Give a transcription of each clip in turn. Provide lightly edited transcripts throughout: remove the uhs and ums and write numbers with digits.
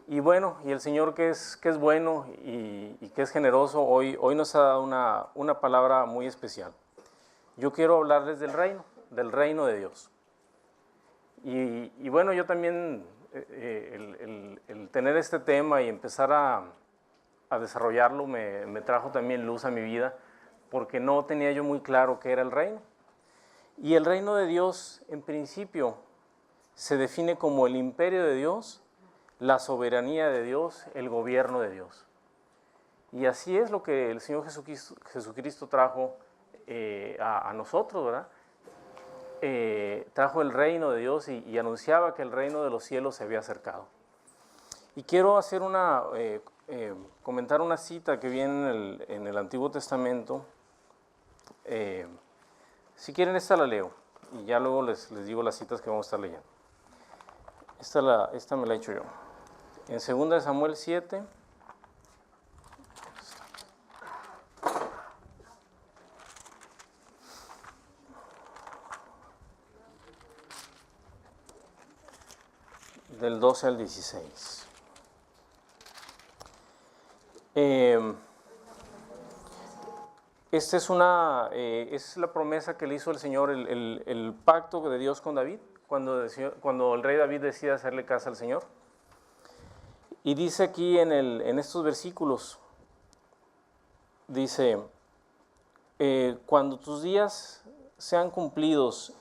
Y bueno, y el Señor que es bueno y que es generoso, hoy nos ha dado una palabra muy especial. Yo quiero hablarles del reino de Dios. Y bueno, yo también, el tener este tema y empezar a desarrollarlo me trajo también luz a mi vida, porque no tenía yo muy claro qué era el reino. Y el reino de Dios, en principio, se define como el imperio de Dios, la soberanía de Dios, el gobierno de Dios. Y así es lo que el Señor Jesucristo trajo a nosotros, ¿verdad? Trajo el reino de Dios y anunciaba que el reino de los cielos se había acercado. Y quiero hacer comentar una cita que viene en el Antiguo Testamento. Si quieren, esta la leo y ya luego les digo las citas que vamos a estar leyendo. Esta me la he hecho yo. En 2 Samuel 7, del 12 al 16. Esta es la promesa que le hizo el Señor, el pacto de Dios con David, cuando el rey David decide hacerle caso al Señor. Y dice aquí en estos versículos, dice, cuando tus días sean cumplidos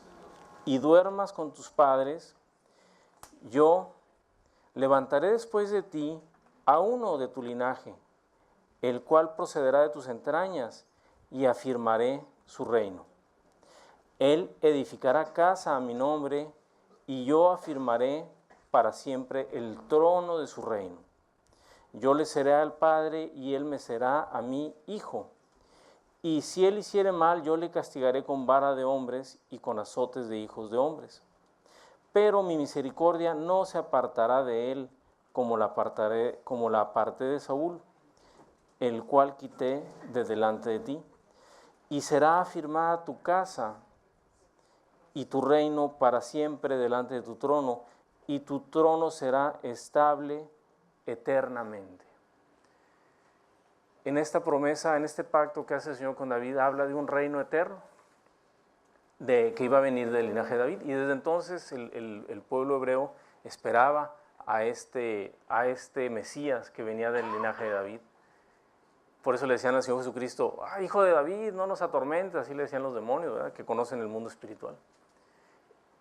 y duermas con tus padres, yo levantaré después de ti a uno de tu linaje, el cual procederá de tus entrañas, y afirmaré su reino. Él edificará casa a mi nombre, y yo afirmaré para siempre el trono de su reino. Yo le seré al Padre, y él me será a mí hijo. Y si él hiciere mal, yo le castigaré con vara de hombres y con azotes de hijos de hombres. Pero mi misericordia no se apartará de él, como la aparté de Saúl, el cual quité de delante de ti. Y será afirmada tu casa y tu reino para siempre delante de tu trono, y tu trono será estable eternamente. En esta promesa, en este pacto que hace el Señor con David, habla de un reino eterno, que iba a venir del linaje de David, y desde entonces el pueblo hebreo esperaba a este Mesías que venía del linaje de David. Por eso le decían al Señor Jesucristo, hijo de David, no nos atormentes, así le decían los demonios, ¿verdad?, que conocen el mundo espiritual.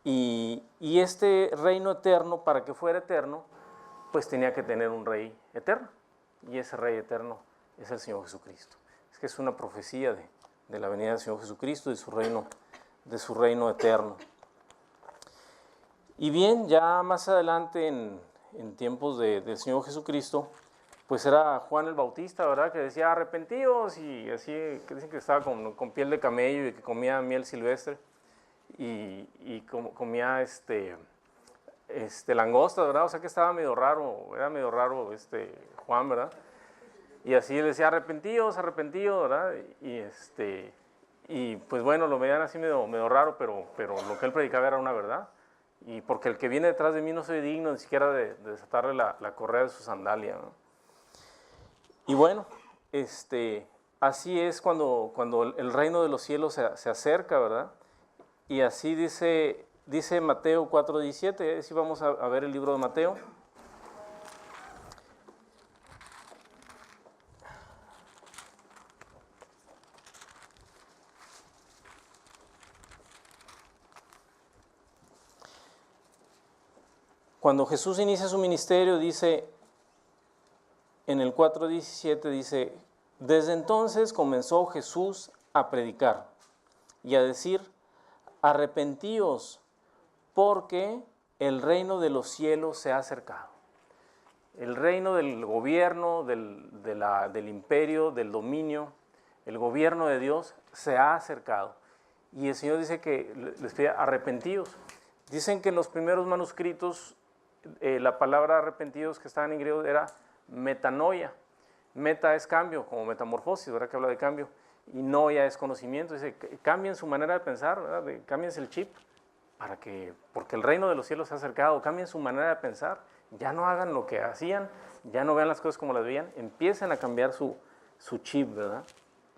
Y este reino eterno, para que fuera eterno, pues tenía que tener un rey eterno, y ese rey eterno es el Señor Jesucristo. Es que es una profecía de la venida del Señor Jesucristo y de su reino eterno. Y bien, ya más adelante en tiempos del Señor Jesucristo, pues era Juan el Bautista, ¿verdad?, que decía arrepentíos, y así, que dicen que estaba con piel de camello y que comía miel silvestre y comía langosta, ¿verdad? O sea que estaba medio raro, era medio raro Juan, ¿verdad? Y así le decía arrepentíos, ¿verdad? Y pues bueno, lo veían así medio raro, pero lo que él predicaba era una verdad. Y porque el que viene detrás de mí no soy digno ni siquiera de desatarle la correa de su sandalia, ¿no? Y bueno, así es cuando el reino de los cielos se acerca, ¿verdad? Y así dice Mateo 4:17, si vamos a ver el libro de Mateo. Cuando Jesús inicia su ministerio, dice, en el 4:17 dice, desde entonces comenzó Jesús a predicar y a decir, arrepentíos, porque el reino de los cielos se ha acercado. El reino del gobierno, del imperio, del dominio, el gobierno de Dios se ha acercado. Y el Señor dice que les pide arrepentíos. Dicen que en los primeros manuscritos la palabra arrepentidos que estaba en griego era metanoia. Meta es cambio, como metamorfosis, ¿verdad?, que habla de cambio. Y noia es conocimiento. Dice, cambien su manera de pensar, ¿verdad? Cámbiense el chip, porque el reino de los cielos se ha acercado. Cambien su manera de pensar Ya no hagan lo que hacían, ya no vean las cosas como las veían, empiecen a cambiar su chip, ¿verdad?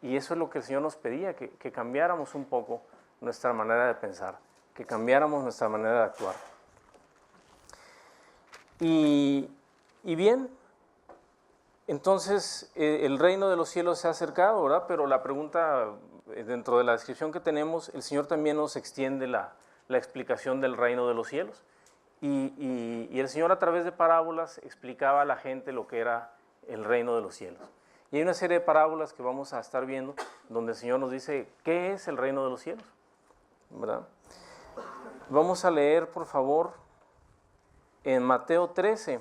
Y eso es lo que el Señor nos pedía, que cambiáramos un poco nuestra manera de pensar, que cambiáramos nuestra manera de actuar. Y bien, entonces el reino de los cielos se ha acercado, ¿verdad? Pero la pregunta, dentro de la descripción que tenemos, el Señor también nos extiende la explicación del reino de los cielos. Y el Señor, a través de parábolas, explicaba a la gente lo que era el reino de los cielos. Y hay una serie de parábolas que vamos a estar viendo donde el Señor nos dice qué es el reino de los cielos, ¿verdad? Vamos a leer, por favor, en Mateo 13,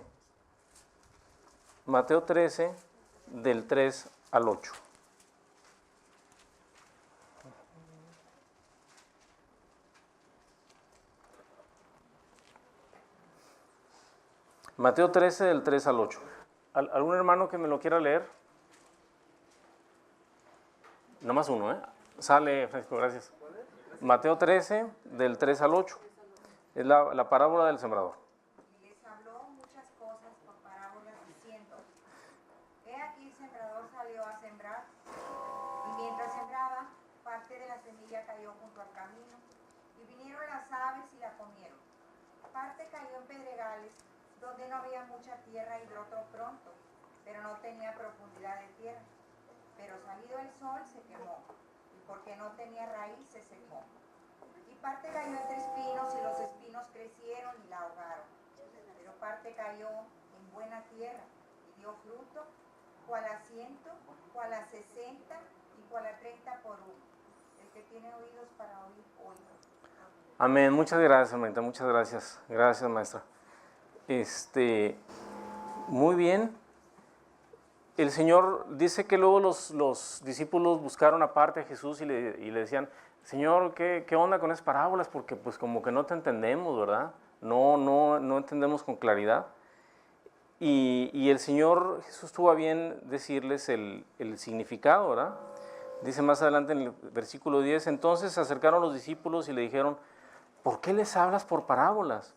del 3 al 8. Mateo 13, del 3 al 8. ¿Algún hermano que me lo quiera leer? Nomás uno, ¿eh? Sale, Francisco, gracias. Mateo 13, del 3 al 8. Es la parábola del sembrador. Y les habló muchas cosas por parábolas diciendo: He aquí el sembrador salió a sembrar, y mientras sembraba, parte de la semilla cayó junto al camino, y vinieron las aves y la comieron. Parte cayó en pedregales, donde no había mucha tierra y brotó pronto, pero no tenía profundidad de tierra. Pero salido el sol se quemó, y porque no tenía raíz se secó. Y parte cayó entre espinos, y los espinos crecieron y la ahogaron. Pero parte cayó en buena tierra, y dio fruto, cual a 100, cual a 60, y cual a 30 por uno. El que tiene oídos para oír, oiga. Amén. Muchas gracias, hermanita. Muchas gracias. Gracias, maestra. Muy bien. El Señor dice que luego los discípulos buscaron aparte a Jesús y le decían: Señor, ¿qué onda con esas parábolas? Porque pues como que no te entendemos, ¿verdad? No entendemos con claridad. Y el Señor Jesús tuvo a bien decirles el significado, ¿verdad? Dice más adelante en el versículo 10, entonces se acercaron los discípulos y le dijeron: ¿por qué les hablas por parábolas?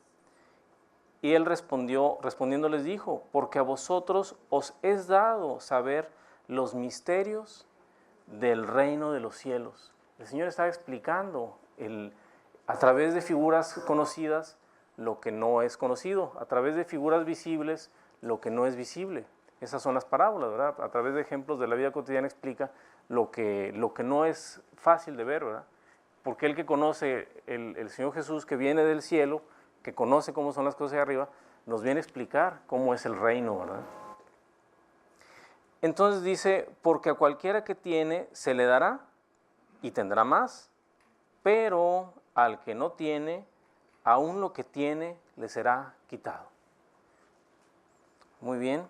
Y él respondiendo les dijo: porque a vosotros os es dado saber los misterios del reino de los cielos. El Señor está explicando a través de figuras conocidas lo que no es conocido, a través de figuras visibles lo que no es visible. Esas son las parábolas, ¿verdad? A través de ejemplos de la vida cotidiana explica lo que no es fácil de ver, ¿verdad? Porque el que conoce, el Señor Jesús, que viene del cielo, que conoce cómo son las cosas de arriba, nos viene a explicar cómo es el reino, ¿verdad? Entonces dice: porque a cualquiera que tiene se le dará y tendrá más, pero al que no tiene, aún lo que tiene le será quitado. Muy bien.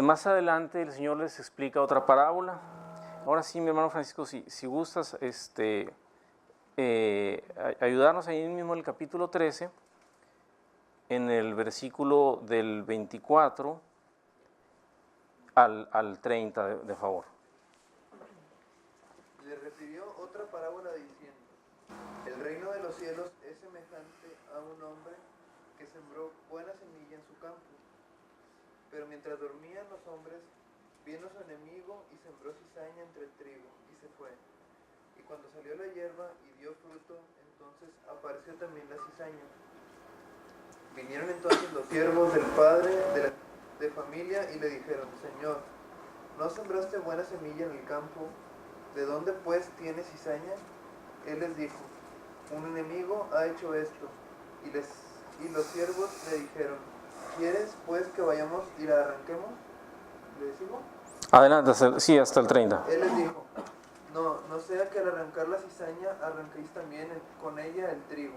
Más adelante el Señor les explica otra parábola. Ahora sí, mi hermano Francisco, si gustas ayudarnos ahí mismo en el capítulo 13, en el versículo del 24 al 30, de favor. Le refirió otra parábola diciendo: el reino de los cielos es semejante a un hombre que sembró buena semilla en su campo. Pero mientras dormían los hombres, vino su enemigo y sembró cizaña entre el trigo, y se fue. Y cuando salió la hierba y dio fruto, entonces apareció también la cizaña. Vinieron entonces los siervos del padre de familia y le dijeron: Señor, ¿no sembraste buena semilla en el campo? ¿De dónde pues tienes cizaña? Él les dijo: un enemigo ha hecho esto. Y los siervos le dijeron: ¿quieres pues que vayamos y la arranquemos? ¿Le decimos? Adelante, sí, hasta el 30. Él les dijo: no sea que al arrancar la cizaña arranquéis también con ella el trigo.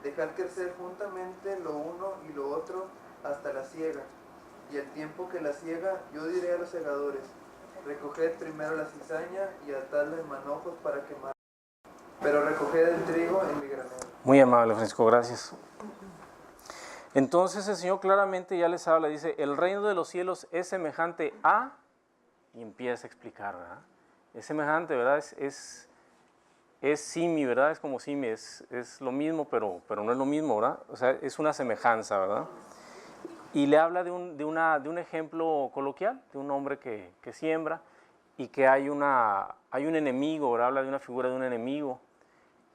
Dejad crecer juntamente lo uno y lo otro hasta la siega. Y al tiempo que la siega, yo diré a los segadores: recoged primero la cizaña y atadla en manojos para quemar, pero recoged el trigo en mi granero. Muy amable, Francisco, gracias. Entonces el Señor claramente ya les habla, dice: el reino de los cielos es semejante a, y empieza a explicar, ¿verdad? Es semejante, ¿verdad? es simi, ¿verdad? Es como simi, es lo mismo, pero no es lo mismo, ¿verdad? O sea, es una semejanza, ¿verdad? Y le habla de un ejemplo coloquial, de un hombre que siembra y que hay un enemigo, ¿verdad? Habla de una figura de un enemigo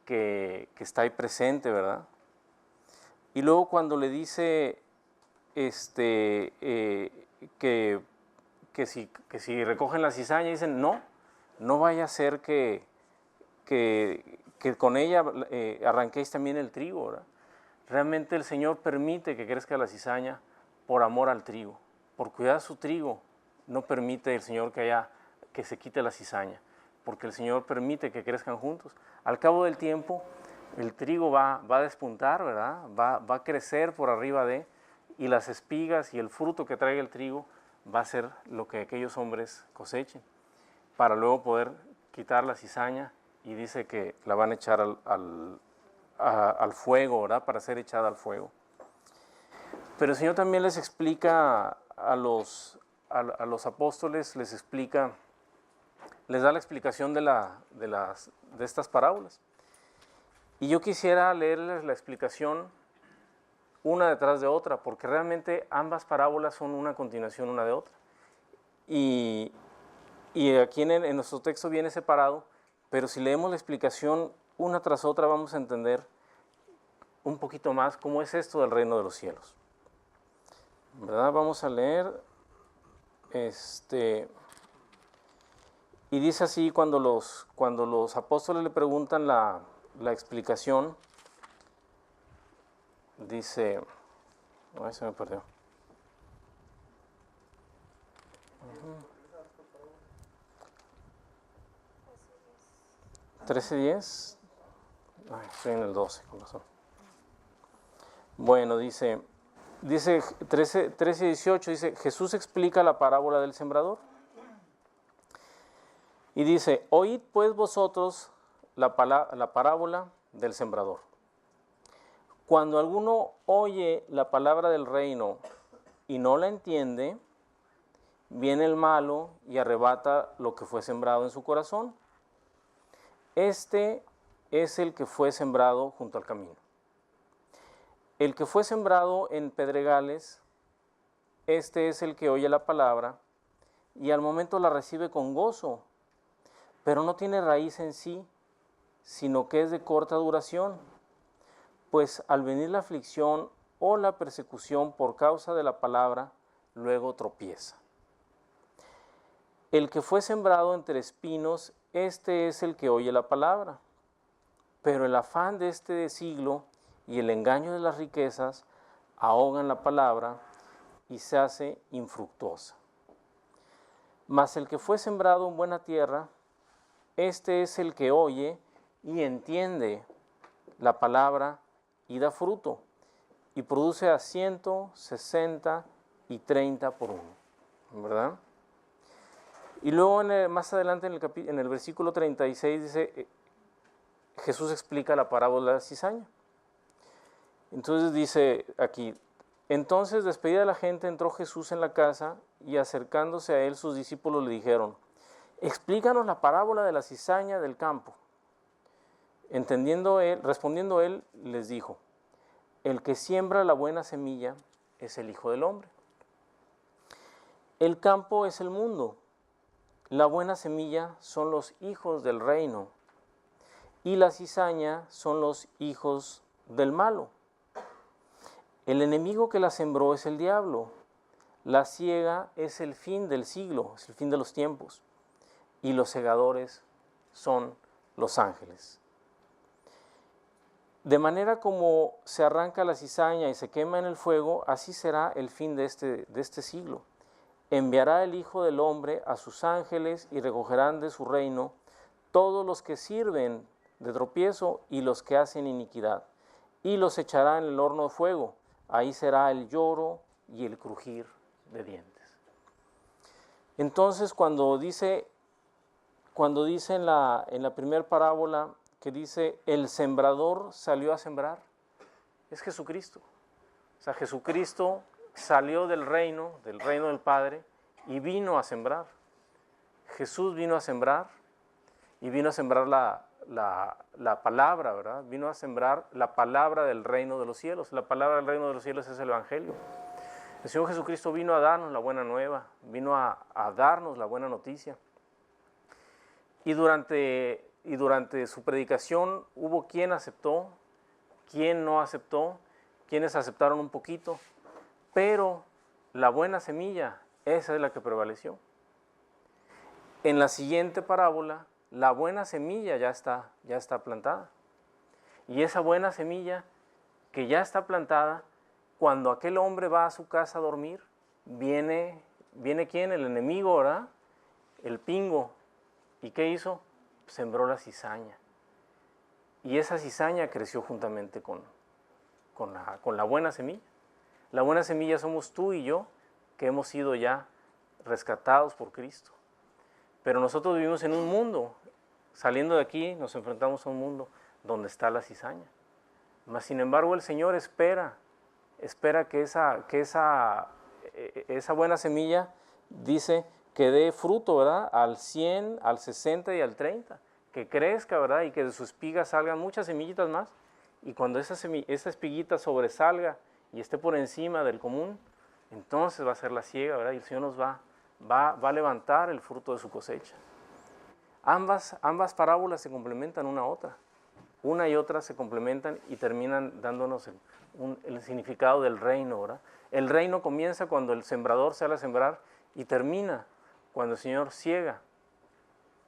que está ahí presente, ¿verdad? Y luego cuando le dice que si recogen la cizaña, dicen, no vaya a ser que con ella arranquéis también el trigo, ¿verdad? Realmente el Señor permite que crezca la cizaña por amor al trigo, por cuidar su trigo. No permite el Señor que se quite la cizaña, porque el Señor permite que crezcan juntos. Al cabo del tiempo, el trigo va a despuntar, ¿verdad? Va a crecer por arriba y las espigas y el fruto que traiga el trigo va a ser lo que aquellos hombres cosechen, para luego poder quitar la cizaña, y dice que la van a echar al fuego, ¿verdad? Para ser echada al fuego. Pero el Señor también les explica a los apóstoles, les da la explicación de estas parábolas. Y yo quisiera leerles la explicación una detrás de otra, porque realmente ambas parábolas son una continuación una de otra. Y aquí en nuestro texto viene separado, pero si leemos la explicación una tras otra vamos a entender un poquito más cómo es esto del reino de los cielos. ¿Verdad? Vamos a leer, y dice así cuando los apóstoles le preguntan la explicación, dice, ay, se me perdió. 13:10. Ay, estoy en el 12, con razón. Bueno, dice 13:18, dice, Jesús explica la parábola del sembrador. Y dice, oíd pues vosotros la parábola del sembrador. Cuando alguno oye la palabra del reino y no la entiende, viene el malo y arrebata lo que fue sembrado en su corazón. Este es el que fue sembrado junto al camino. El que fue sembrado en pedregales, este es el que oye la palabra y al momento la recibe con gozo, pero no tiene raíz en sí, sino que es de corta duración, pues al venir la aflicción o la persecución por causa de la palabra, luego tropieza. El que fue sembrado entre espinos, este es el que oye la palabra, pero el afán de este siglo y el engaño de las riquezas ahogan la palabra y se hace infructuosa. Mas el que fue sembrado en buena tierra, este es el que oye y entiende la palabra y da fruto, y produce a 100, 60 y 30 por uno, ¿verdad? Y luego más adelante en el versículo 36 dice, Jesús explica la parábola de la cizaña. Entonces dice aquí, entonces despedida la gente entró Jesús en la casa y acercándose a él sus discípulos le dijeron, explícanos la parábola de la cizaña del campo. Respondiendo él, les dijo, el que siembra la buena semilla es el Hijo del Hombre. El campo es el mundo, la buena semilla son los hijos del reino y la cizaña son los hijos del malo. El enemigo que la sembró es el diablo, la siega es el fin del siglo, es el fin de los tiempos, y los segadores son los ángeles. De manera como se arranca la cizaña y se quema en el fuego, así será el fin de este siglo. Enviará el Hijo del Hombre a sus ángeles y recogerán de su reino todos los que sirven de tropiezo y los que hacen iniquidad, y los echará en el horno de fuego. Ahí será el lloro y el crujir de dientes. Entonces, cuando dice en la primera parábola que dice, el sembrador salió a sembrar, es Jesucristo. O sea, Jesucristo salió del reino del Padre, y vino a sembrar. Jesús vino a sembrar, y vino a sembrar la palabra, ¿verdad? Vino a sembrar la palabra del reino de los cielos. La palabra del reino de los cielos es el Evangelio. El Señor Jesucristo vino a darnos la buena nueva, vino a darnos la buena noticia. Y durante su predicación hubo quien aceptó, quien no aceptó, quienes aceptaron un poquito, pero la buena semilla, esa es la que prevaleció. En la siguiente parábola, la buena semilla ya está plantada. Y esa buena semilla que ya está plantada, cuando aquel hombre va a su casa a dormir, viene ¿quién? El enemigo, ¿verdad? El pingo. ¿Y qué hizo? Sembró la cizaña. Y esa cizaña creció juntamente con la buena semilla. La buena semilla somos tú y yo, que hemos sido ya rescatados por Cristo. Pero nosotros vivimos en un mundo, saliendo de aquí nos enfrentamos a un mundo donde está la cizaña. Mas sin embargo el Señor espera que esa buena semilla, dice, que dé fruto, ¿verdad? Al 100, al 60 y al 30, que crezca, ¿verdad? Y que de su espiga salgan muchas semillitas más. Y cuando esa espiguita sobresalga y esté por encima del común, entonces va a ser la siega, ¿verdad? Y el Señor nos va a levantar el fruto de su cosecha. Ambas parábolas se complementan una a otra. Una y otra se complementan y terminan dándonos el significado del reino, ¿verdad? El reino comienza cuando el sembrador sale a sembrar y termina cuando el Señor ciega.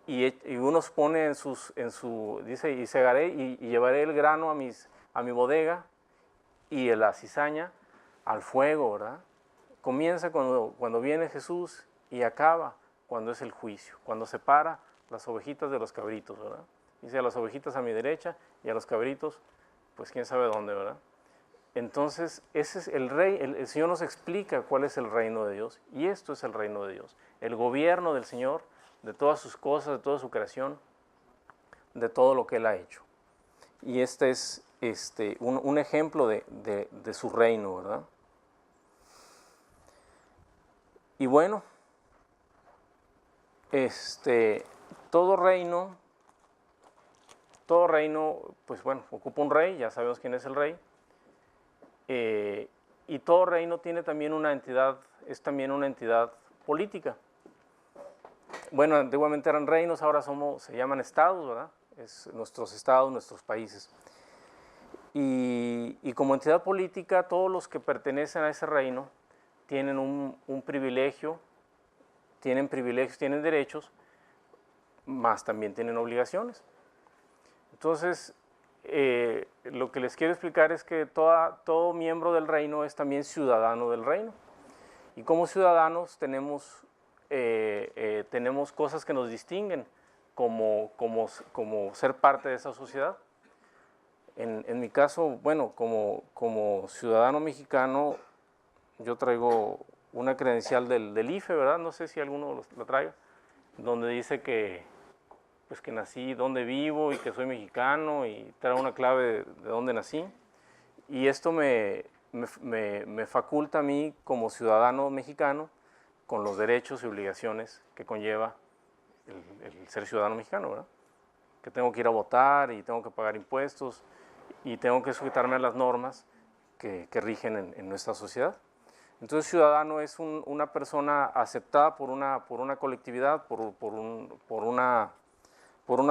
Y unos pone dice, y segaré y llevaré el grano a mi bodega y la cizaña al fuego, ¿verdad? Comienza cuando viene Jesús y acaba cuando es el juicio, cuando separa las ovejitas de los cabritos, ¿verdad? Dice, a las ovejitas a mi derecha y a los cabritos, pues quién sabe dónde, ¿verdad? Entonces, ese es el rey, el Señor nos explica cuál es el reino de Dios, y esto es el reino de Dios, el gobierno del Señor, de todas sus cosas, de toda su creación, de todo lo que Él ha hecho. Y este es un ejemplo de su reino, ¿verdad? Y bueno, todo reino, pues bueno, ocupa un rey, ya sabemos quién es el rey, y todo reino tiene también una entidad, es también una entidad política. Bueno, antiguamente eran reinos, ahora se llaman estados, ¿verdad? Es nuestros estados, nuestros países. Y como entidad política, todos los que pertenecen a ese reino tienen un privilegio, tienen derechos, más también tienen obligaciones. Entonces, lo que les quiero explicar es que todo miembro del reino es también ciudadano del reino. Y como ciudadanos tenemos cosas que nos distinguen como ser parte de esa sociedad. En mi caso, bueno, como ciudadano mexicano, yo traigo una credencial del IFE, ¿verdad? No sé si alguno lo traiga, donde dice que nací, dónde vivo y que soy mexicano, y trae una clave de dónde nací. Y esto me faculta a mí como ciudadano mexicano con los derechos y obligaciones que conlleva el ser ciudadano mexicano, ¿verdad? Que tengo que ir a votar y tengo que pagar impuestos y tengo que sujetarme a las normas que rigen en nuestra sociedad. Entonces, ciudadano es una persona aceptada por una colectividad, por una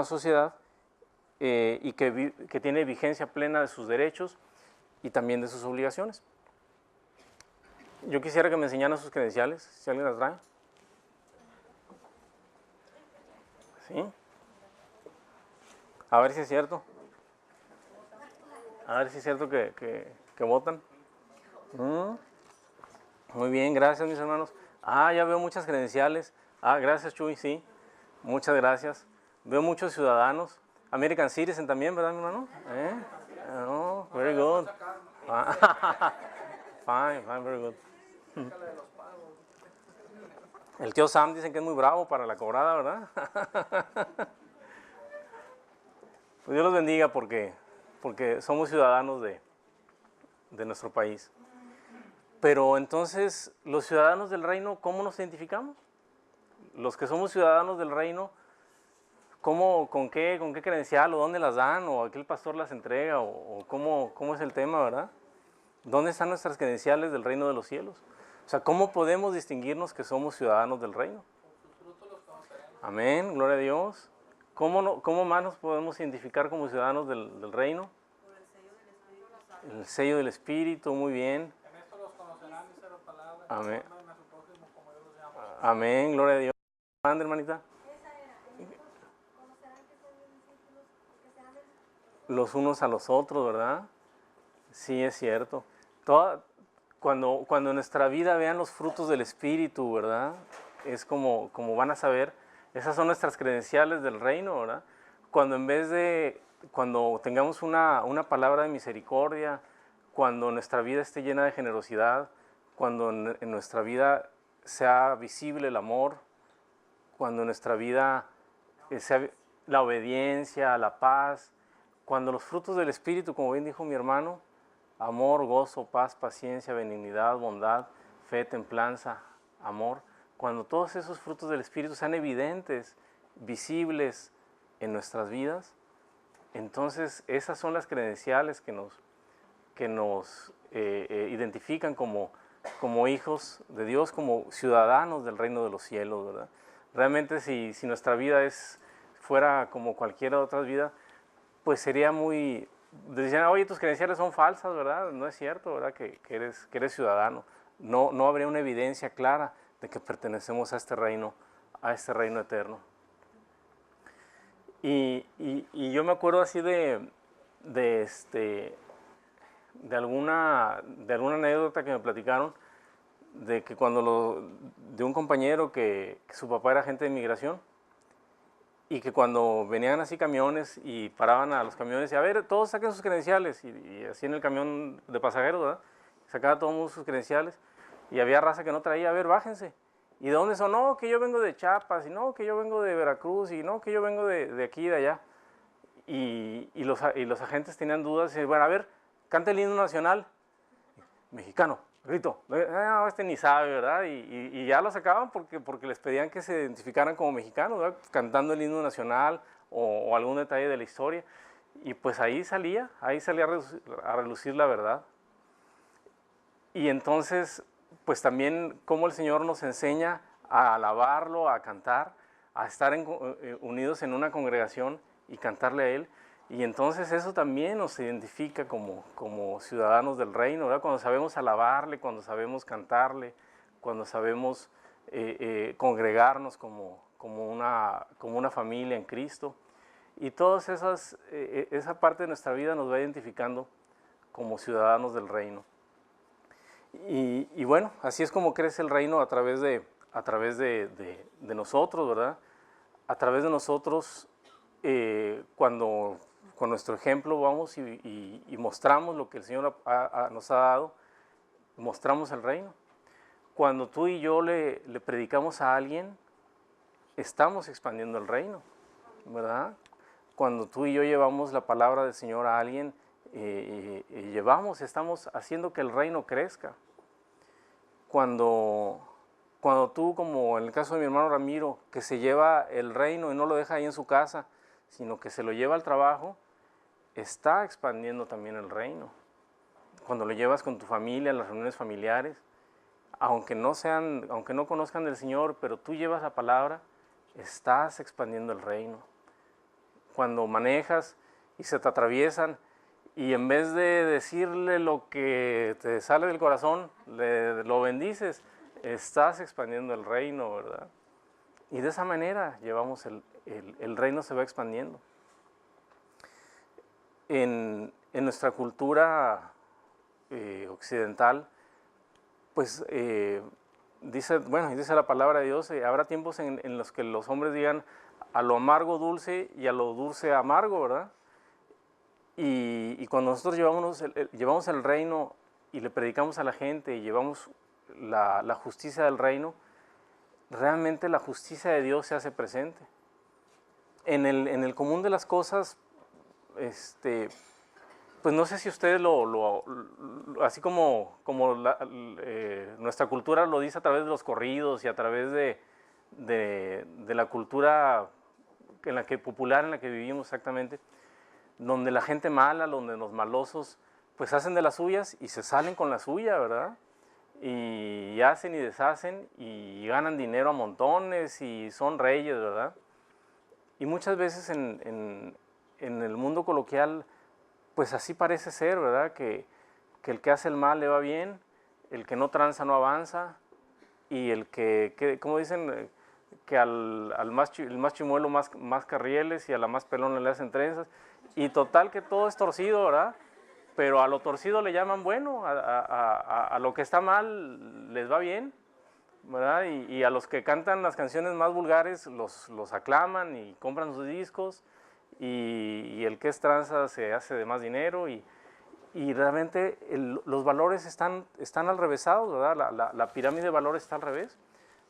sociedad, y que tiene vigencia plena de sus derechos y también de sus obligaciones. Yo quisiera que me enseñaran sus credenciales, si alguien las trae. ¿Sí? A ver si es cierto. A ver si es cierto que votan. Muy bien, gracias mis hermanos. Ya veo muchas credenciales. Gracias Chuy, sí. Muchas gracias. Veo muchos ciudadanos. American Citizen también, ¿verdad mi hermano? Oh, very good. Fine, very good. El tío Sam dicen que es muy bravo para la cobrada, ¿verdad? Pues Dios los bendiga porque somos ciudadanos de nuestro país. Pero entonces, los ciudadanos del reino, ¿cómo nos identificamos? Los que somos ciudadanos del reino, con qué credencial o dónde las dan o a qué el pastor las entrega o cómo es el tema, ¿verdad? ¿Dónde están nuestras credenciales del reino de los cielos? O sea, ¿cómo podemos distinguirnos que somos ciudadanos del reino? Amén, gloria a Dios. ¿Cómo más nos podemos identificar como ciudadanos del reino? El sello del Espíritu, muy bien. En esto los conocerán, dice la palabra. Amén. Amen a su prójimo como yo los llamo. Amén, gloria a Dios. Mande, hermanita. Los unos a los otros, ¿verdad? Sí, es cierto. Cuando en nuestra vida vean los frutos del Espíritu, ¿verdad? Es como van a saber, esas son nuestras credenciales del reino, ¿verdad? Cuando tengamos una palabra de misericordia, cuando nuestra vida esté llena de generosidad, cuando en nuestra vida sea visible el amor, cuando en nuestra vida sea la obediencia, la paz, cuando los frutos del Espíritu, como bien dijo mi hermano, amor, gozo, paz, paciencia, benignidad, bondad, fe, templanza, amor, cuando todos esos frutos del Espíritu sean evidentes, visibles en nuestras vidas, entonces esas son las credenciales que nos identifican como hijos de Dios, como ciudadanos del reino de los cielos, ¿verdad? Realmente si nuestra vida fuera como cualquier otra vida, pues sería muy... Decían, oye, tus credenciales son falsas, ¿verdad? No es cierto, ¿verdad? Que eres ciudadano. No habría una evidencia clara de que pertenecemos a este reino eterno. Y yo me acuerdo así de alguna anécdota que me platicaron, de que de un compañero que su papá era agente de migración, y que cuando venían así camiones y paraban a los camiones y a ver, todos saquen sus credenciales, y así en el camión de pasajeros, ¿verdad? Sacaba todo el mundo sus credenciales y había raza que no traía, a ver, bájense. ¿Y de dónde son? No, que yo vengo de Chiapas, y no, que yo vengo de Veracruz, y no, que yo vengo de aquí y de allá. Y los agentes tenían dudas, y bueno, a ver, canta el himno nacional, mexicano, grito, no, este ni sabe, ¿verdad? Y ya lo sacaban porque les pedían que se identificaran como mexicanos, ¿verdad? Cantando el himno nacional o algún detalle de la historia. Y pues ahí salía a relucir la verdad. Y entonces, pues también cómo el Señor nos enseña a alabarlo, a cantar, a estar unidos en una congregación y cantarle a Él. Y entonces eso también nos identifica como ciudadanos del reino, ¿verdad? Cuando sabemos alabarle, cuando sabemos cantarle, cuando sabemos congregarnos como una familia en Cristo. Y toda esa parte de nuestra vida nos va identificando como ciudadanos del reino. Y bueno, así es como crece el reino a través de nosotros, ¿verdad? A través de nosotros, cuando con nuestro ejemplo vamos y mostramos lo que el Señor nos ha dado, mostramos el reino. Cuando tú y yo le predicamos a alguien, estamos expandiendo el reino, ¿verdad? Cuando tú y yo llevamos la palabra del Señor a alguien, estamos haciendo que el reino crezca. Cuando tú, como en el caso de mi hermano Ramiro, que se lleva el reino y no lo deja ahí en su casa, sino que se lo lleva al trabajo, está expandiendo también el reino. Cuando lo llevas con tu familia, en las reuniones familiares, aunque no conozcan del Señor, pero tú llevas la palabra, estás expandiendo el reino. Cuando manejas y se te atraviesan, y en vez de decirle lo que te sale del corazón, lo bendices, estás expandiendo el reino, ¿verdad? Y de esa manera llevamos el reino se va expandiendo. En nuestra cultura occidental, pues dice la palabra de Dios, habrá tiempos en los que los hombres digan a lo amargo dulce y a lo dulce amargo, ¿verdad? Y cuando nosotros llevamos el reino y le predicamos a la gente y llevamos la justicia del reino, realmente la justicia de Dios se hace presente. En el común de las cosas, pues no sé si ustedes así como nuestra cultura lo dice a través de los corridos y a través de la cultura popular en la que vivimos exactamente, donde la gente mala, donde los malosos, pues hacen de las suyas y se salen con la suya, ¿verdad? Y hacen y deshacen y ganan dinero a montones y son reyes, ¿verdad? Y muchas veces en el mundo coloquial, pues así parece ser, ¿verdad? Que el que hace el mal le va bien, el que no tranza no avanza, y el que como dicen, que el más chimuelo más carrieles y a la más pelona le hacen trenzas, y total que todo es torcido, ¿verdad? Pero a lo torcido le llaman bueno, a lo que está mal les va bien, ¿verdad? Y a los que cantan las canciones más vulgares los aclaman y compran sus discos, y el que es tranza se hace de más dinero, y realmente los valores están al revésados, ¿verdad? La pirámide de valores está al revés,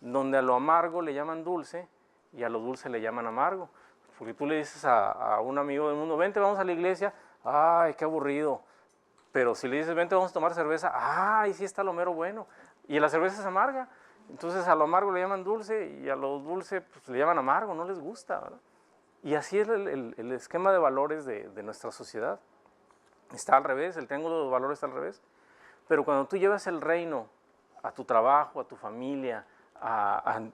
donde a lo amargo le llaman dulce y a lo dulce le llaman amargo. Porque tú le dices a un amigo del mundo, vente, vamos a la iglesia, ay, qué aburrido. Pero si le dices, vente, vamos a tomar cerveza, ay, sí está lo mero bueno. Y la cerveza es amarga, entonces a lo amargo le llaman dulce y a lo dulce pues, le llaman amargo, no les gusta, ¿verdad? Y así es el esquema de valores de nuestra sociedad. Está al revés, el triángulo de valores está al revés. Pero cuando tú llevas el reino a tu trabajo, a tu familia,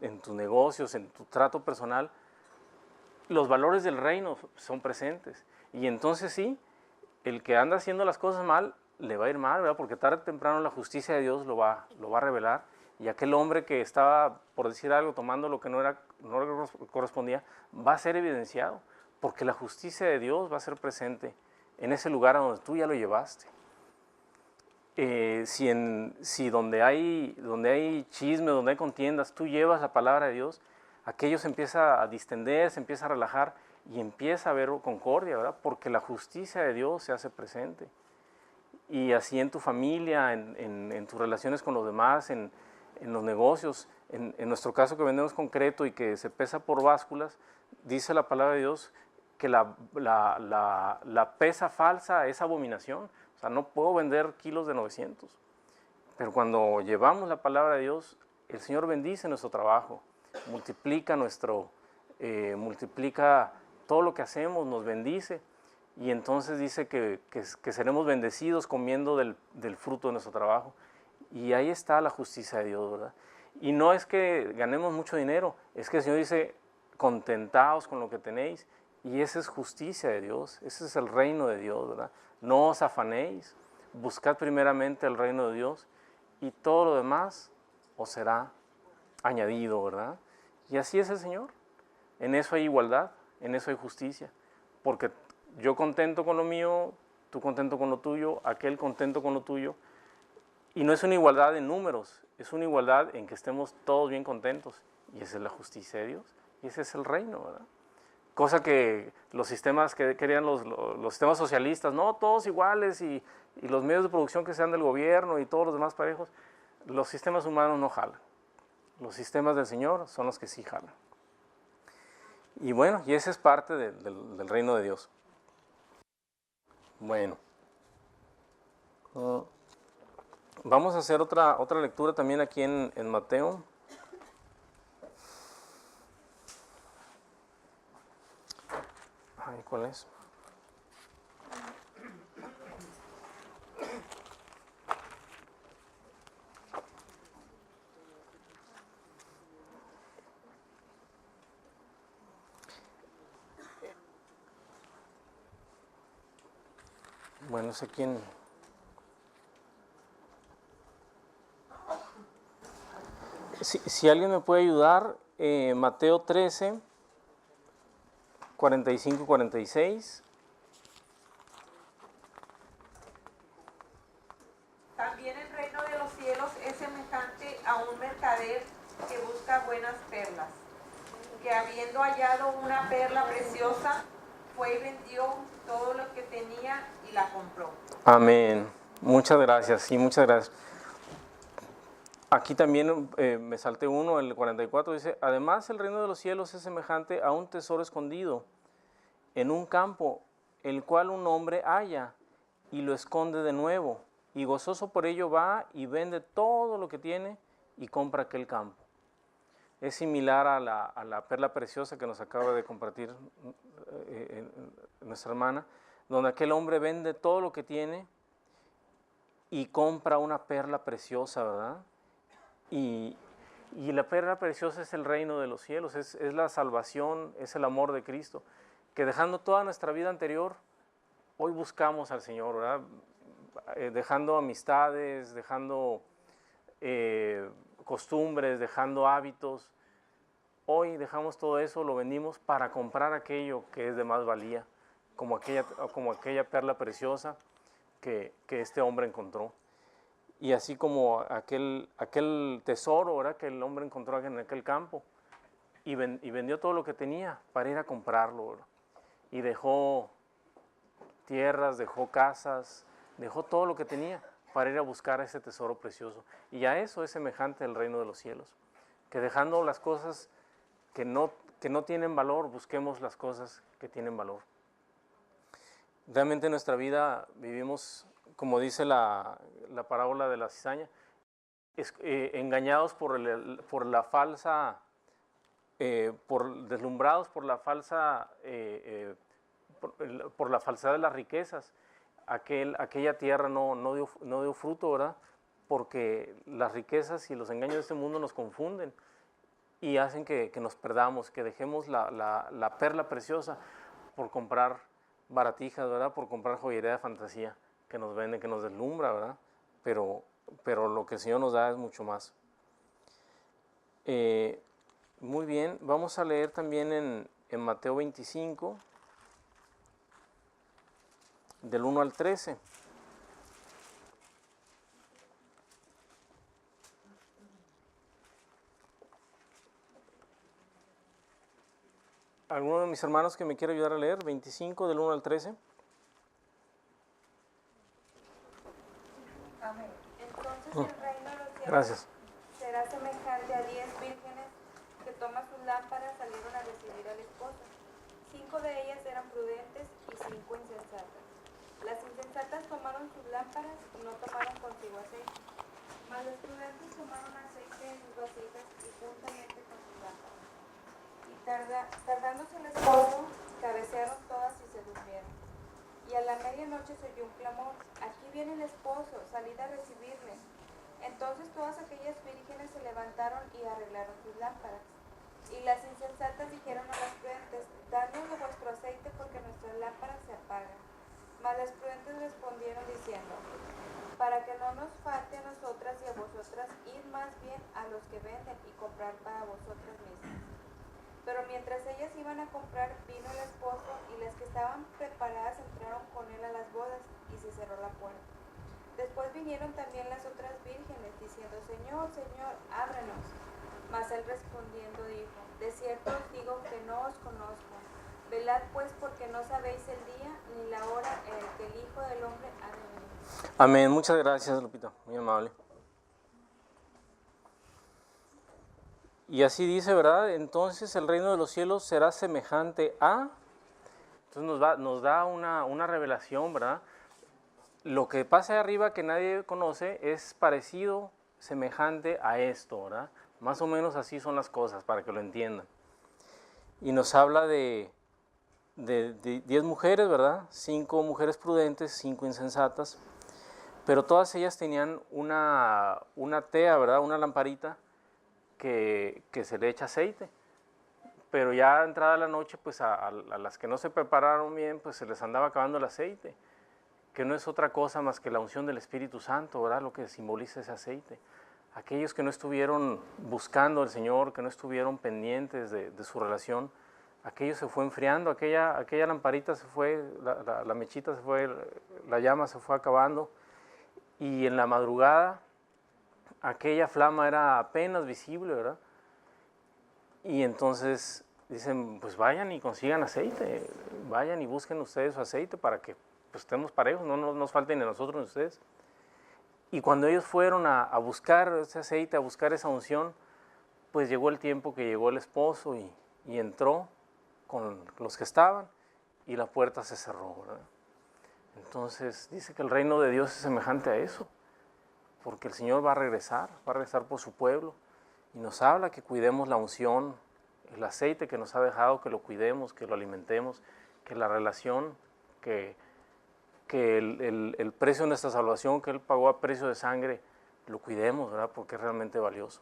en tus negocios, en tu trato personal, los valores del reino son presentes. Y entonces sí, el que anda haciendo las cosas mal, le va a ir mal, ¿verdad? Porque tarde o temprano la justicia de Dios lo va a revelar. Y aquel hombre que estaba, por decir algo, tomando lo que no le correspondía, va a ser evidenciado. Porque la justicia de Dios va a ser presente en ese lugar a donde tú ya lo llevaste. Si donde hay chisme, donde hay contiendas, tú llevas la palabra de Dios, aquello se empieza a distender, se empieza a relajar y empieza a haber concordia, ¿verdad? Porque la justicia de Dios se hace presente. Y así en tu familia, en tus relaciones con los demás, en los negocios, en nuestro caso que vendemos concreto y que se pesa por básculas, dice la palabra de Dios que la pesa falsa es abominación. O sea, no puedo vender kilos de 900. Pero cuando llevamos la palabra de Dios, el Señor bendice nuestro trabajo, multiplica todo lo que hacemos, nos bendice. Y entonces dice que seremos bendecidos comiendo del fruto de nuestro trabajo. Y ahí está la justicia de Dios, ¿verdad? Y no es que ganemos mucho dinero, es que el Señor dice, contentaos con lo que tenéis. Y esa es justicia de Dios, ese es el reino de Dios, ¿verdad? No os afanéis, buscad primeramente el reino de Dios y todo lo demás os será añadido, ¿verdad? Y así es el Señor. En eso hay igualdad, en eso hay justicia, porque yo contento con lo mío, tú contento con lo tuyo, aquel contento con lo tuyo, y no es una igualdad en números, es una igualdad en que estemos todos bien contentos, y esa es la justicia de Dios, y ese es el reino, ¿verdad? Cosa que los sistemas que querían los sistemas socialistas, no, todos iguales y los medios de producción que sean del gobierno y todos los demás parejos, los sistemas humanos no jalan. Los sistemas del Señor son los que sí jalan. Y bueno, y esa es parte del reino de Dios. Bueno, vamos a hacer otra lectura también aquí en Mateo. ¿Cuál es? Bueno, no sé quién. Si alguien me puede ayudar, Mateo 13. 45 y 46. También el reino de los cielos es semejante a un mercader que busca buenas perlas, que habiendo hallado una perla preciosa, fue y vendió todo lo que tenía y la compró. Amén. Muchas gracias, sí, muchas gracias. Aquí también me salté uno, el 44, dice, además el reino de los cielos es semejante a un tesoro escondido en un campo, el cual un hombre halla y lo esconde de nuevo, y gozoso por ello va y vende todo lo que tiene y compra aquel campo. es similar a la perla preciosa que nos acaba de compartir nuestra hermana, donde aquel hombre vende todo lo que tiene y compra una perla preciosa, ¿verdad? Y la perla preciosa es el reino de los cielos, es la salvación, es el amor de Cristo, que dejando toda nuestra vida anterior, hoy buscamos al Señor, ¿verdad? Dejando amistades, dejando costumbres, dejando hábitos. Hoy dejamos todo eso, lo vendimos para comprar aquello que es de más valía, como aquella perla preciosa que este hombre encontró. Y así como aquel tesoro, ¿verdad?, que el hombre encontró en aquel campo, y vendió todo lo que tenía para ir a comprarlo, ¿verdad? Y dejó tierras, dejó casas, dejó todo lo que tenía para ir a buscar ese tesoro precioso. Y a eso es semejante el reino de los cielos, que dejando las cosas que no tienen valor, busquemos las cosas que tienen valor. Realmente en nuestra vida vivimos, como dice la parábola de la cizaña, engañados por la falsa, deslumbrados por la falsa, por la falsedad de las riquezas. Aquella tierra no dio fruto, ¿verdad? Porque las riquezas y los engaños de este mundo nos confunden y hacen que nos perdamos, que dejemos la perla preciosa por comprar baratijas, ¿verdad? Por comprar joyería de fantasía que nos vende, que nos deslumbra, ¿verdad? Pero lo que el Señor nos da es mucho más. Muy bien, vamos a leer también en Mateo 25, del 1 al 13. ¿Alguno de mis hermanos que me quiera ayudar a leer? 25, del 1 al 13. Amén. Entonces el reino de los cielos Gracias. será semejante a 10 vírgenes que toman sus lámparas, salieron a recibir al esposo. 5 de ellas eran prudentes y 5 insensatas. Las insensatas tomaron sus lámparas y no tomaron consigo aceite, mas las prudentes tomaron aceite en sus vasijas y juntamente con sus lámparas. Y tardándose el esposo, cabecearon todas y se durmieron. Y a la medianoche se oyó un clamor: aquí viene el esposo, salid a recibirle. Entonces todas aquellas vírgenes se levantaron y arreglaron sus lámparas. Y las insensatas dijeron a las prudentes: dadnos de vuestro aceite, porque nuestras lámparas se apagan. Mas las prudentes respondieron diciendo: para que no nos falte a nosotras y a vosotras, id más bien a los que venden y comprar para vosotras mismas. Pero mientras ellas iban a comprar, vino el esposo, y las que estaban preparadas entraron con él a las bodas, y se cerró la puerta. Después vinieron también las otras vírgenes, diciendo: Señor, Señor, ábrenos. Mas él respondiendo dijo: de cierto os digo que no os conozco. Velad pues, porque no sabéis el día ni la hora en el que el Hijo del Hombre ha de venir. Amén. Muchas gracias, Lupita. Muy amable. Y así dice, ¿verdad? Entonces el reino de los cielos será semejante a... Entonces nos da una revelación, ¿verdad? Lo que pasa arriba que nadie conoce es parecido, semejante a esto, ¿verdad? Más o menos así son las cosas, para que lo entiendan. Y nos habla de 10 mujeres, ¿verdad? 5 mujeres prudentes, 5 insensatas, pero todas ellas tenían una tea, ¿verdad? Una lamparita que se le echa aceite. Pero ya entrada la noche, pues a las que no se prepararon bien, pues se les andaba acabando el aceite, que no es otra cosa más que la unción del Espíritu Santo, ¿verdad? Lo que simboliza ese aceite. Aquellos que no estuvieron buscando al Señor, que no estuvieron pendientes de su relación, aquello se fue enfriando, aquella lamparita se fue, la mechita se fue, la llama se fue acabando, y en la madrugada aquella flama era apenas visible, ¿verdad? Y entonces dicen, pues vayan y consigan aceite, vayan y busquen ustedes su aceite para que pues, estemos parejos, no nos falten ni a nosotros ni a ustedes. Y cuando ellos fueron a buscar ese aceite, a buscar esa unción, pues llegó el tiempo que llegó el esposo y entró con los que estaban y la puerta se cerró, ¿verdad? Entonces dice que el reino de Dios es semejante a eso, porque el Señor va a regresar por su pueblo y nos habla que cuidemos la unción, el aceite que nos ha dejado, que lo cuidemos, que lo alimentemos, que la relación, que el precio de nuestra salvación, que Él pagó a precio de sangre, lo cuidemos, ¿verdad? Porque es realmente valioso.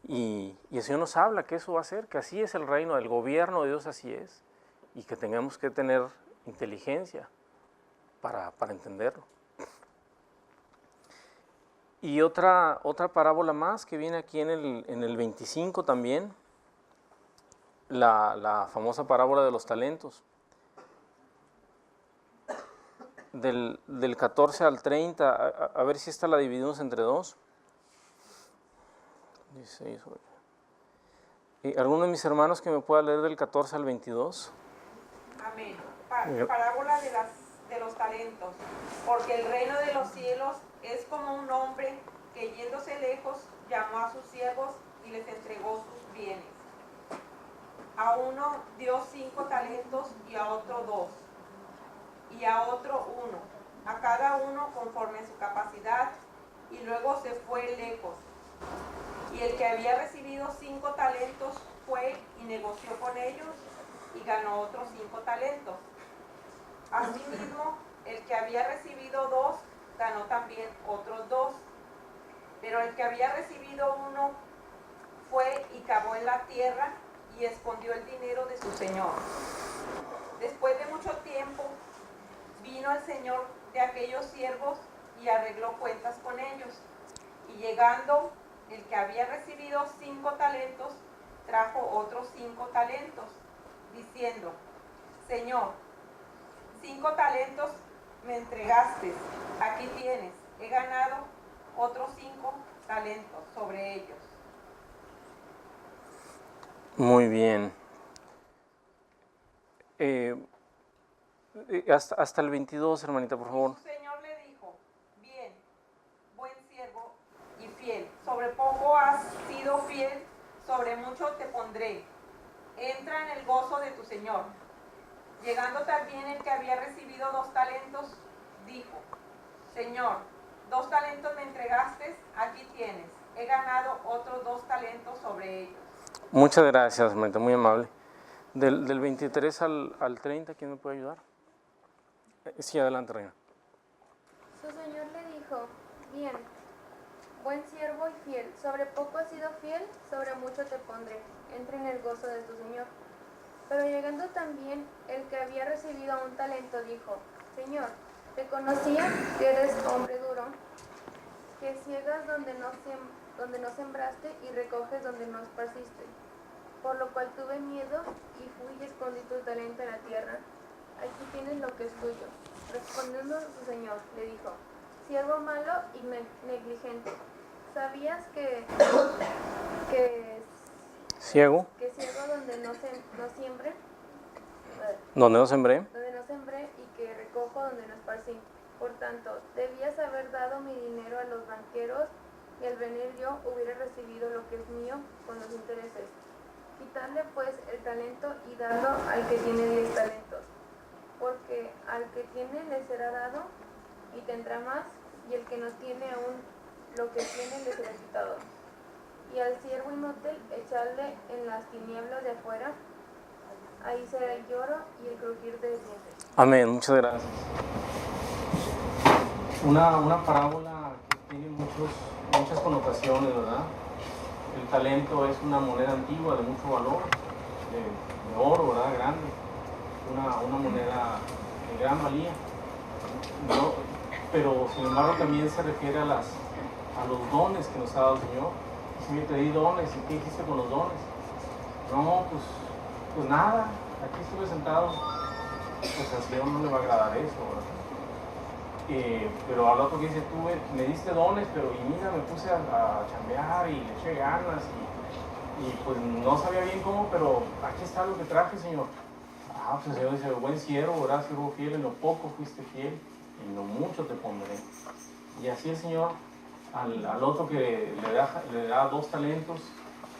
Y el Señor nos habla que eso va a ser, que así es el reino, el gobierno de Dios así es, y que tengamos que tener inteligencia para entenderlo. Y otra parábola más que viene aquí en el 25 también, la famosa parábola de los talentos. Del 14 al 30, a ver si esta la dividimos entre dos. 16, ¿alguno de mis hermanos que me pueda leer del 14 al 22? Amén. Parábola de los talentos. Porque el reino de los cielos es como un hombre que yéndose lejos llamó a sus siervos y les entregó sus bienes. A uno dio 5 talentos y a otro 2, y a otro 1, a cada uno conforme a su capacidad, y luego se fue lejos. Y el que había recibido 5 talentos fue y negoció con ellos y ganó otros 5 talentos. Asimismo, el que había recibido 2 ganó también otros 2. Pero el que había recibido 1 fue y cavó en la tierra y escondió el dinero de su señor. Después de mucho tiempo, vino el señor de aquellos siervos y arregló cuentas con ellos. Y llegando, el que había recibido 5 talentos, trajo otros 5 talentos, diciendo: Señor, 5 talentos me entregaste, aquí tienes, he ganado otros 5 talentos sobre ellos. Muy bien. Hasta el 22, hermanita, por favor. Su señor le dijo: bien, buen siervo y fiel, sobre poco has sido fiel, sobre mucho te pondré. Entra en el gozo de tu señor. Llegando también el que había recibido 2 talentos, dijo: Señor, 2 talentos me entregaste, aquí tienes, he ganado otros 2 talentos sobre ellos. Muchas gracias, hermanita, muy amable. Del 23 al 30, ¿quién me puede ayudar? Sí, adelante, reina. Su señor le dijo: bien, buen siervo y fiel, sobre poco has sido fiel, sobre mucho te pondré, entra en el gozo de tu señor. Pero llegando también el que había recibido 1 talento, dijo: Señor, te conocía que eres hombre duro, que ciegas donde no sembraste y recoges donde no esparciste. Por lo cual tuve miedo y fui y escondí tu talento en la tierra. Aquí tienes lo que es tuyo. Respondiendo su señor, le dijo: siervo malo y negligente, ¿sabías que ¿Ciego? donde no siembre? ¿Dónde no sembré? Donde no sembré y que recojo donde no esparcí. Por tanto, debías haber dado mi dinero a los banqueros y al venir yo hubiera recibido lo que es mío con los intereses. Quitadle pues el talento y dadlo al que tiene 10 talentos, porque al que tiene le será dado y tendrá más, y el que no tiene aún lo que tiene le será quitado. Y al siervo inútil echarle en las tinieblas de afuera, ahí será el lloro y el crujir de dientes. Amén, muchas gracias. Una parábola que tiene muchas connotaciones, ¿verdad? El talento es una moneda antigua de mucho valor, de oro, ¿verdad? Grande, una moneda de gran valía. ¿No? Pero sin embargo también se refiere a los dones que nos ha dado el Señor. Si me te di dones, ¿y qué hiciste con los dones? No, pues nada, aquí estuve sentado. Pues al Señor no le va a agradar eso, ¿verdad? Pero al otro que dice, tú me diste dones, pero y mira, me puse a chambear y le eché ganas y pues no sabía bien cómo, pero aquí está lo que traje, Señor. Pues el Señor dice: buen siervo, ¿verdad? Siervo fiel, en lo poco fuiste fiel, en lo mucho te pondré. Y así el Señor al otro que le da 2 talentos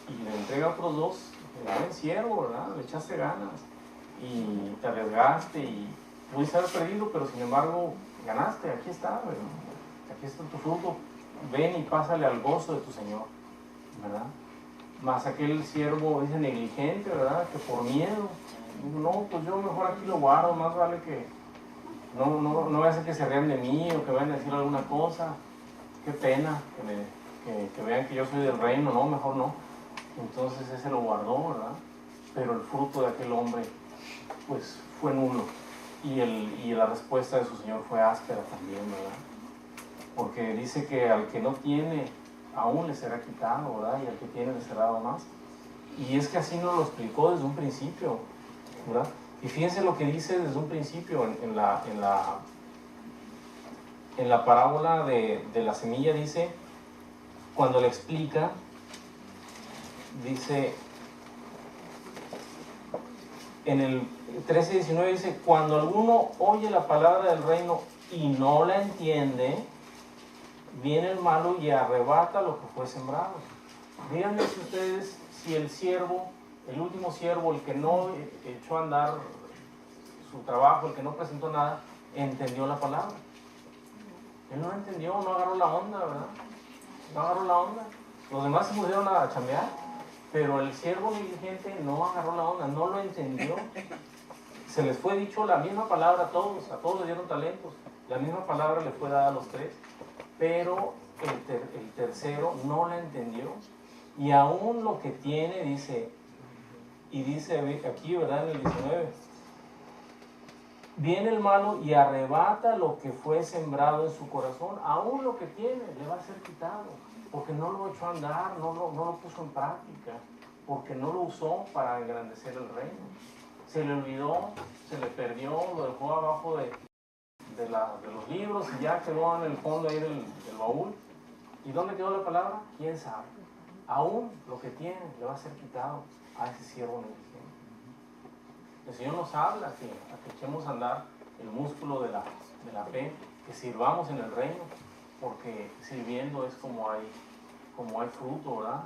y le entrega otros 2, buen siervo, ¿verdad? Le echaste ganas y te arriesgaste y pudiste haber perdido, pero sin embargo ganaste, aquí está, ¿verdad? Aquí está tu fruto, ven y pásale al gozo de tu Señor. ¿verdad? Más aquel siervo, dice, negligente, ¿verdad? Que por miedo, no, pues yo mejor aquí lo guardo, más vale que no vaya a ser que se rían de mí o que vayan a decir alguna cosa. Qué pena que vean que yo soy del reino, no, mejor no. Entonces ese lo guardó, ¿verdad? Pero el fruto de aquel hombre, pues, fue nulo. Y la respuesta de su señor fue áspera también, ¿verdad? Porque dice que al que no tiene, aún le será quitado, ¿verdad? Y al que tiene le será dado más. Y es que así nos lo explicó desde un principio, ¿verdad? Y fíjense lo que dice desde un principio en la parábola de la semilla, dice, cuando le explica, dice, en el 13:19 dice, cuando alguno oye la palabra del reino y no la entiende, viene el malo y arrebata lo que fue sembrado. Díganme si ustedes, si el siervo, el último siervo, el que no echó a andar su trabajo, el que no presentó nada, entendió la palabra. Él no la entendió, no agarró la onda, ¿verdad? No agarró la onda. Los demás se pusieron a chambear, pero el siervo negligente no agarró la onda, no lo entendió. Se les fue dicho la misma palabra a todos les dieron talentos, la misma palabra le fue dada a los tres, pero el tercero no la entendió. Y aún lo que tiene, dice, y dice aquí, ¿verdad? En el 19, viene el malo y arrebata lo que fue sembrado en su corazón. Aún lo que tiene le va a ser quitado, porque no lo echó a andar, no lo puso en práctica, porque no lo usó para engrandecer el reino. Se le olvidó, se le perdió, lo dejó abajo de los libros y ya quedó en el fondo ahí del baúl. ¿Y dónde quedó la palabra? ¿Quién sabe? Aún lo que tiene le va a ser quitado a ese siervo negligente. El Señor nos habla a que echemos a andar el músculo de la fe, que sirvamos en el reino, porque sirviendo es como hay fruto, ¿verdad?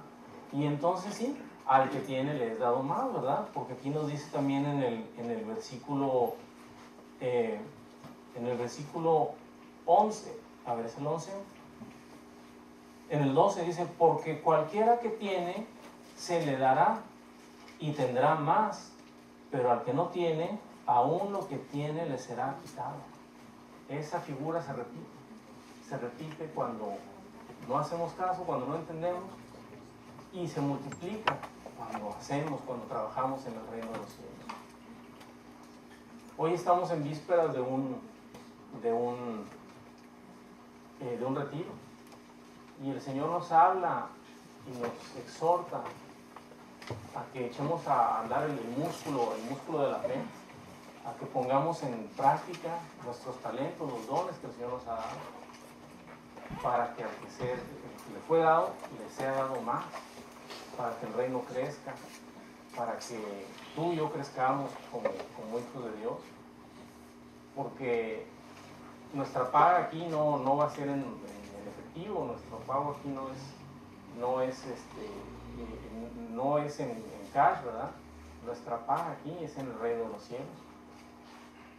Y entonces sí, al que tiene le es dado más, ¿verdad? Porque aquí nos dice también en el versículo 11, a ver, ¿es el 11? En el 12 dice, porque cualquiera que tiene, se le dará y tendrá más, pero al que no tiene, aún lo que tiene le será quitado. Esa figura se repite cuando no hacemos caso, cuando no entendemos, y se multiplica cuando trabajamos en el reino de los cielos. Hoy estamos en vísperas de un retiro, y el Señor nos habla y nos exhorta a que echemos a andar el músculo de la fe, a que pongamos en práctica nuestros talentos, los dones que el Señor nos ha dado, para que al que le fue dado, le sea dado más, para que el reino crezca, para que tú y yo crezcamos como hijos de Dios, porque nuestra paga aquí no va a ser en efectivo, nuestro pago aquí no es en cash, ¿verdad? Nuestra paga aquí es en el reino de los cielos.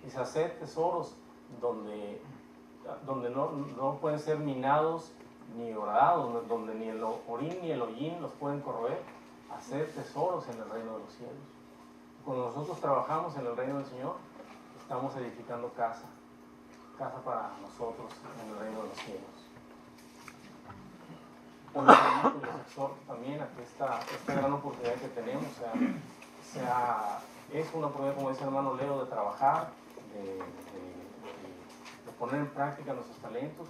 Es hacer tesoros donde no pueden ser minados ni horadados, donde ni el orín ni el hollín los pueden corroer. Hacer tesoros en el reino de los cielos. Cuando nosotros trabajamos en el reino del Señor, estamos edificando casa para nosotros en el reino de los cielos. Por lo tanto, les exhorto también a que esta gran oportunidad que tenemos es una oportunidad, como dice el hermano Leo, de trabajar, de poner en práctica nuestros talentos,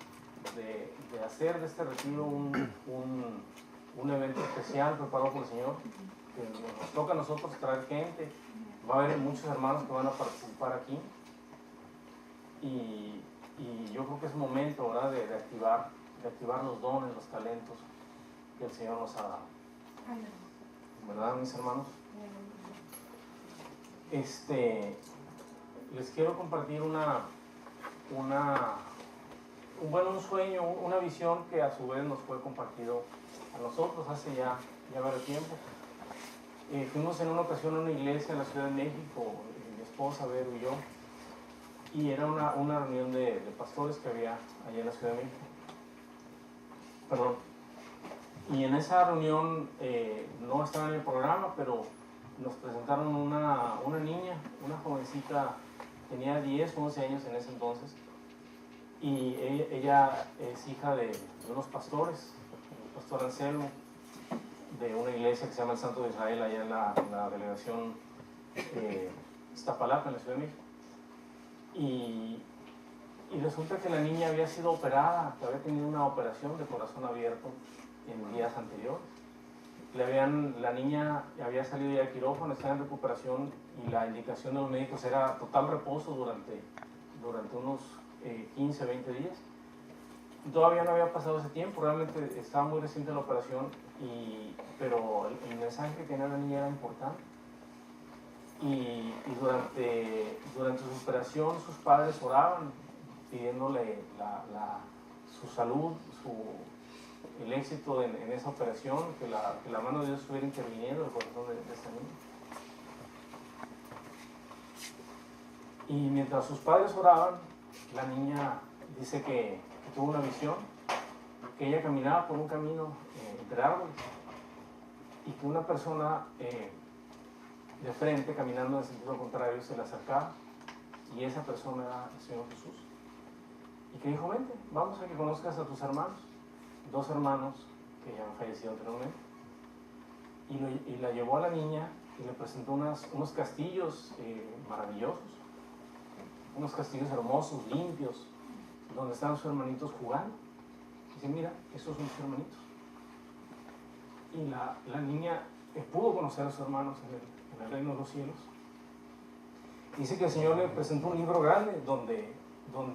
de hacer de este retiro un evento especial preparado por el Señor, que nos toca a nosotros traer gente. Va a haber muchos hermanos que van a participar aquí, y yo creo que es momento, ¿verdad?, de activar los dones, los talentos que el Señor nos ha dado. ¿Verdad, mis hermanos? Les quiero compartir un sueño, una visión que a su vez nos fue compartido a nosotros hace ya varios tiempo. Fuimos en una ocasión a una iglesia en la Ciudad de México, mi esposa, Vero y yo, y era una reunión de pastores que había allá en la Ciudad de México. Perdón. Y en esa reunión no estaba en el programa, pero nos presentaron una niña, una jovencita, tenía 10 o 11 años en ese entonces, y ella es hija de unos pastores, el pastor Anselmo, de una iglesia que se llama el Santo de Israel, allá en la delegación Iztapalapa, en la Ciudad de México. Y resulta que la niña había sido operada, que había tenido una operación de corazón abierto en días anteriores. La niña había salido ya del quirófano, estaba en recuperación, y la indicación de los médicos era total reposo durante unos 15, 20 días. Todavía no había pasado ese tiempo, realmente estaba muy reciente la operación, pero el mensaje que tenía la niña era importante. Y durante su operación sus padres oraban pidiéndole su salud, el éxito en esa operación, que la mano de Dios estuviera interviniendo en el corazón de esta niña. Y mientras sus padres oraban, la niña dice que tuvo una visión, que ella caminaba por un camino entre árboles, y que una persona de frente, caminando en sentido contrario, se le acercaba, y esa persona era el Señor Jesús. Y que dijo: vente, vamos a que conozcas a tus hermanos. 2 hermanos que ya han fallecido anteriormente. Y la llevó a la niña y le presentó unos castillos maravillosos, unos castillos hermosos, limpios, donde estaban sus hermanitos jugando. Dice: mira, esos son sus hermanitos. Y la niña pudo conocer a sus hermanos en el reino de los cielos. Dice que el Señor le presentó un libro grande donde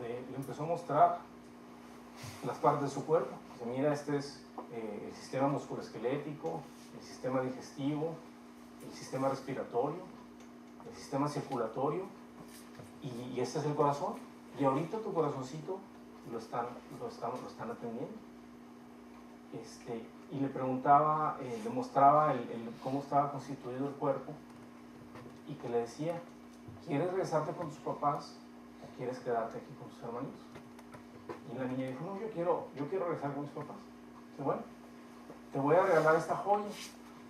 le empezó a mostrar las partes de su cuerpo. Dice: mira, este es el sistema musculoesquelético, el sistema digestivo, el sistema respiratorio, el sistema circulatorio, y este es el corazón. Y ahorita tu corazoncito lo están atendiendo. Y le preguntaba, le mostraba cómo estaba constituido el cuerpo, y que le decía: ¿quieres regresarte con tus papás o quieres quedarte aquí con tus hermanitos? Y la niña dijo: no, yo quiero regresar con mis papás. Dice: bueno, te voy a regalar esta joya.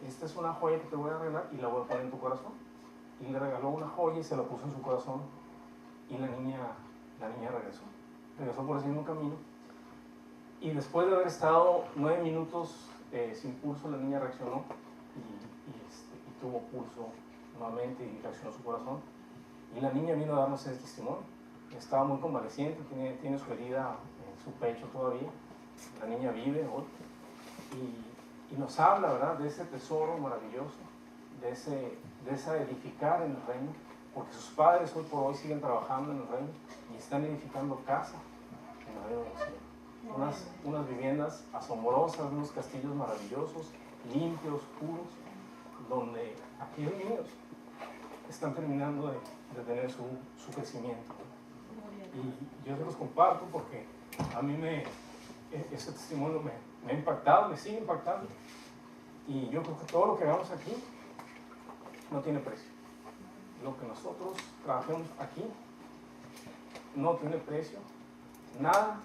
Esta es una joya que te voy a regalar y la voy a poner en tu corazón. Y le regaló una joya y se la puso en su corazón, y la niña regresó por ese mismo camino. Y después de haber estado 9 minutos sin pulso, la niña reaccionó y tuvo pulso nuevamente, y reaccionó su corazón. Y la niña vino a darnos ese testimonio. Estaba muy convaleciente, tiene su herida en su pecho todavía. La niña vive hoy y nos habla, ¿verdad?, de ese tesoro maravilloso, de esa edificar en el reino, porque sus padres hoy por hoy siguen trabajando en el reino y están edificando casa en el reino de los cielos. Unas viviendas asombrosas, unos castillos maravillosos, limpios, puros, donde aquellos niños están terminando de tener su crecimiento. Y yo se los comparto porque a mí ese testimonio me ha impactado, me sigue impactando. Y yo creo que todo lo que hagamos aquí no tiene precio. Lo que nosotros trabajemos aquí no tiene precio. Nada,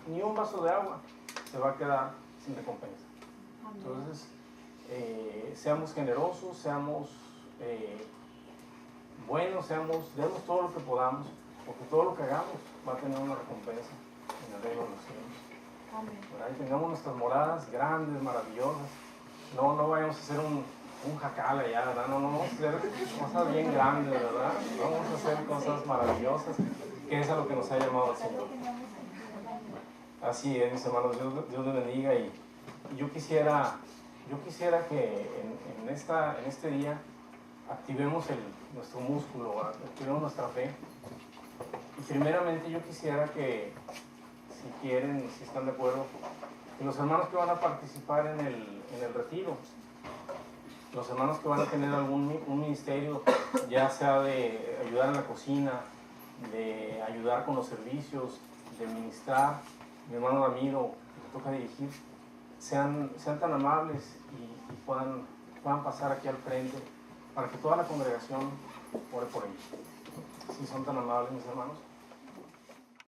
ni un vaso de agua se va a quedar sin recompensa. Entonces, seamos generosos, seamos buenos, demos todo lo que podamos, porque todo lo que hagamos va a tener una recompensa en el reino de los cielos. Amén. Y tengamos nuestras moradas grandes, maravillosas. No vayamos a hacer un jacal allá, ¿verdad? No vamos a hacer cosas bien grandes, ¿verdad? Vamos a hacer cosas maravillosas, que es a lo que nos ha llamado el Señor. Así es, mis hermanos, Dios les bendiga. Y yo quisiera que en este día activemos nuestro músculo, activemos nuestra fe. Y primeramente yo quisiera que, si quieren, si están de acuerdo, que los hermanos que van a participar en el retiro, los hermanos que van a tener un ministerio, ya sea de ayudar en la cocina, de ayudar con los servicios, de ministrar, mi hermano Ramiro, que le toca dirigir, sean tan amables y puedan pasar aquí al frente para que toda la congregación ore por ellos. Si son tan amables, mis hermanos.